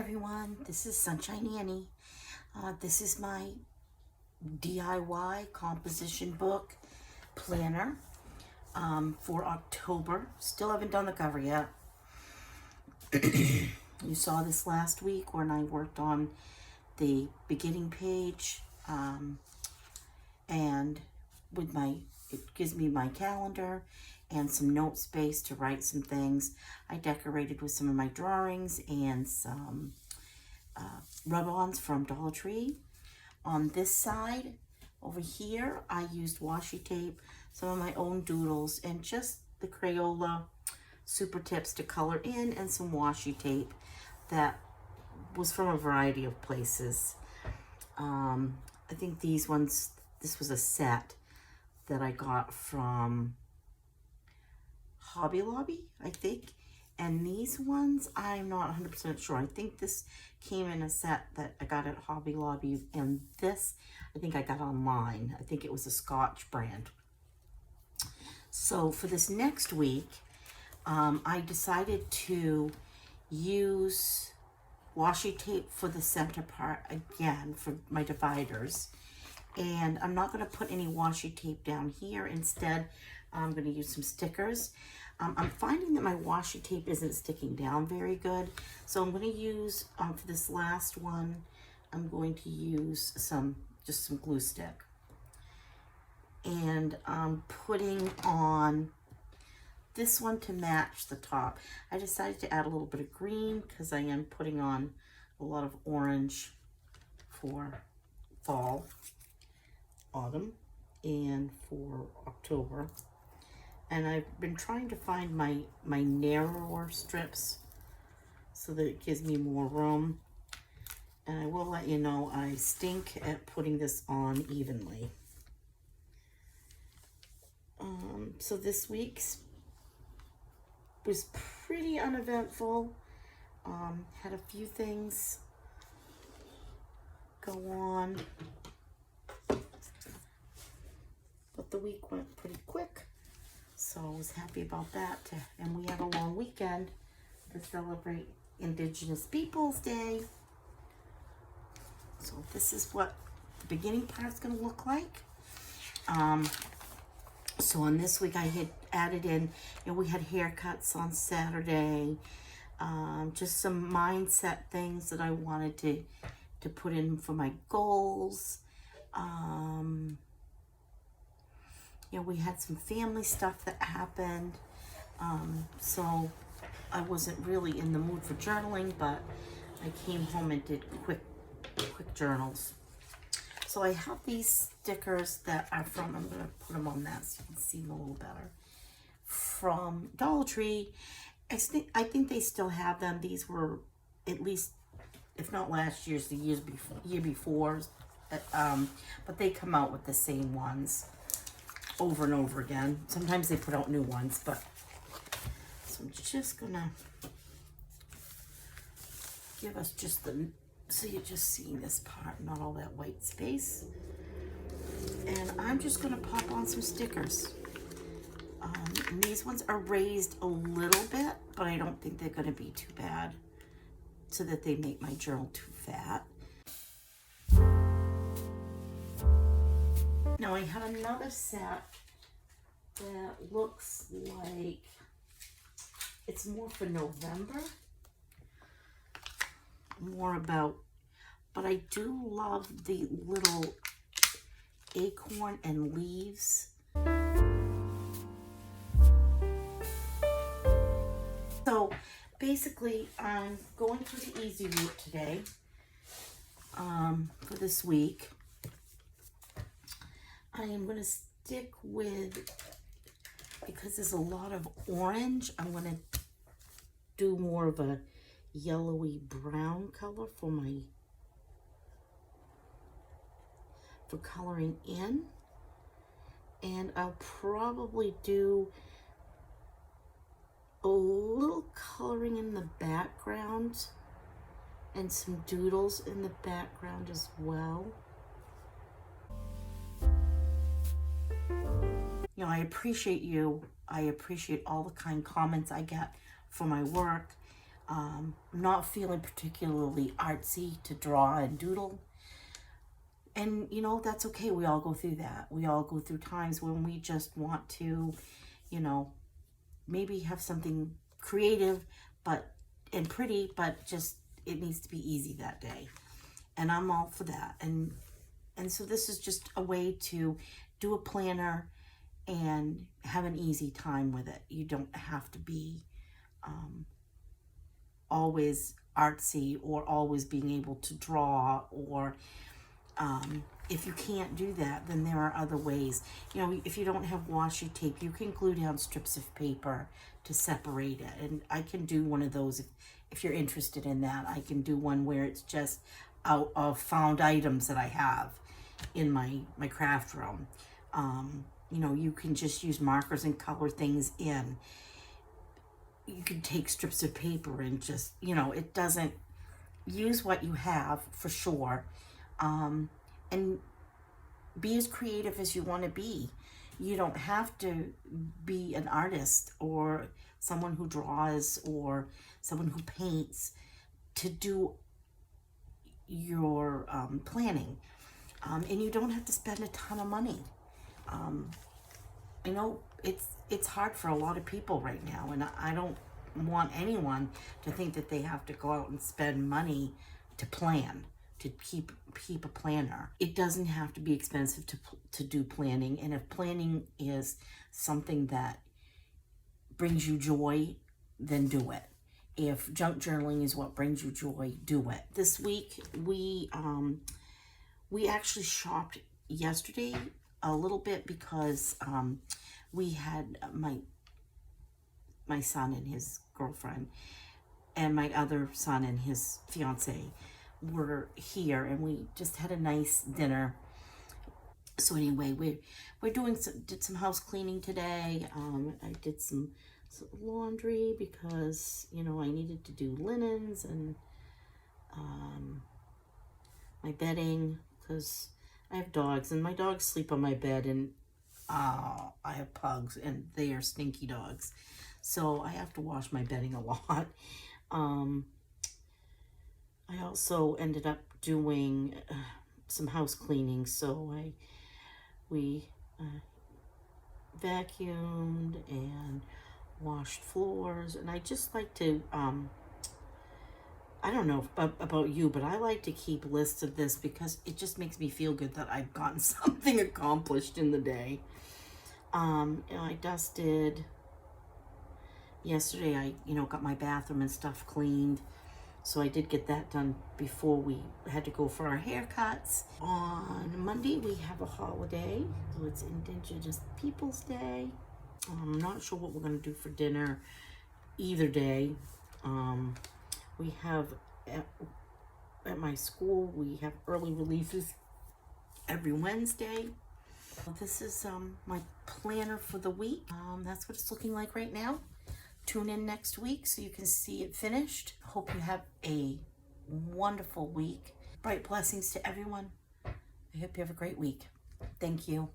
everyone, this is Sunshine Annie. This is my DIY composition book planner for October. Still haven't done the cover yet. You saw this last week when I worked on the beginning page, and with it gives me my calendar and some note space to write some things. I decorated with some of my drawings and some rub-ons from Dollar Tree. On this side, over here, I used washi tape, some of my own doodles, and just the Crayola super tips to color in, and some washi tape that was from a variety of places. I think this was a set that I got from Hobby Lobby, I think. And these ones, I'm not 100% sure. I think this came in a set that I got at Hobby Lobby, and this, I think I got online. I think it was a Scotch brand. So for this next week, I decided to use washi tape for the center part again for my dividers. And I'm not going to put any washi tape down here. Instead, I'm going to use some stickers. I'm finding that my washi tape isn't sticking down very good. So I'm going to use, for this last one, I'm going to use just some glue stick. And I'm putting on this one to match the top. I decided to add a little bit of green because I am putting on a lot of orange for fall, autumn, and for October. And I've been trying to find my narrower strips so that it gives me more room. And I will let you know, I stink at putting this on evenly. So this week's was pretty uneventful. Had a few things go on, but the week went pretty quick. So I was happy about that. And we have a long weekend to celebrate Indigenous Peoples Day. So this is what the beginning part's going to look like. So on this week I had added in, we had haircuts on Saturday. Just some mindset things that I wanted to put in for my goals. We had some family stuff that happened, so I wasn't really in the mood for journaling, but I came home and did quick journals. So I have these stickers that are from, I'm going to put them on that so you can see them a little better, from Dollar Tree. I think they still have them. These were, at least, if not last year's, the year before, but they come out with the same ones over and over again. Sometimes they put out new ones, but so I'm just gonna give us just so you're just seeing this part, not all that white space. And I'm just gonna pop on some stickers. And these ones are raised a little bit, but I don't think they're gonna be too bad so that they make my journal too fat. Now I have another set that looks like it's more for November, but I do love the little acorn and leaves. So basically I'm going through the easy route today for this week. I am going to stick with, because there's a lot of orange, I'm going to do more of a yellowy brown color for coloring in. And I'll probably do a little coloring in the background and some doodles in the background as well. I appreciate you. I appreciate all the kind comments I get for my work. not feeling particularly artsy to draw and doodle. And, you know, that's okay. We all go through that. We all go through times when we just want to, you know, maybe have something creative and pretty, but just it needs to be easy that day. And I'm all for that. And so this is just a way to do a planner and have an easy time with it. You don't have to be always artsy or always being able to draw, or if you can't do that, then there are other ways. You know, if you don't have washi tape, you can glue down strips of paper to separate it. And I can do one of those if you're interested in that. I can do one where it's just out of found items that I have in my craft room. You know, you can just use markers and color things in. You can take strips of paper and just, you know, it doesn't, use what you have for sure. And be as creative as you want to be. You don't have to be an artist or someone who draws or someone who paints to do your planning. And you don't have to spend a ton of money. I know it's hard for a lot of people right now, and I don't want anyone to think that they have to go out and spend money to plan, to keep a planner. It doesn't have to be expensive to do planning, and if planning is something that brings you joy, then do it. If junk journaling is what brings you joy, do it. This week we actually shopped yesterday a little bit because we had my son and his girlfriend and my other son and his fiance were here, and we just had a nice dinner. So anyway, we're did some house cleaning today. I did some laundry because, you know, I needed to do linens, and my bedding because I have dogs, and my dogs sleep on my bed, and I have pugs, and they are stinky dogs. So I have to wash my bedding a lot. I also ended up doing some house cleaning, so we vacuumed and washed floors, and I just like to I don't know about you, but I like to keep lists of this because it just makes me feel good that I've gotten something accomplished in the day. I dusted yesterday. I, you know, got my bathroom and stuff cleaned. So I did get that done before we had to go for our haircuts. On Monday, we have a holiday. So it's Indigenous Peoples Day. I'm not sure what we're going to do for dinner either day. We have, at my school, we have early releases every Wednesday. This is my planner for the week. That's what it's looking like right now. Tune in next week so you can see it finished. Hope you have a wonderful week. Bright blessings to everyone. I hope you have a great week. Thank you.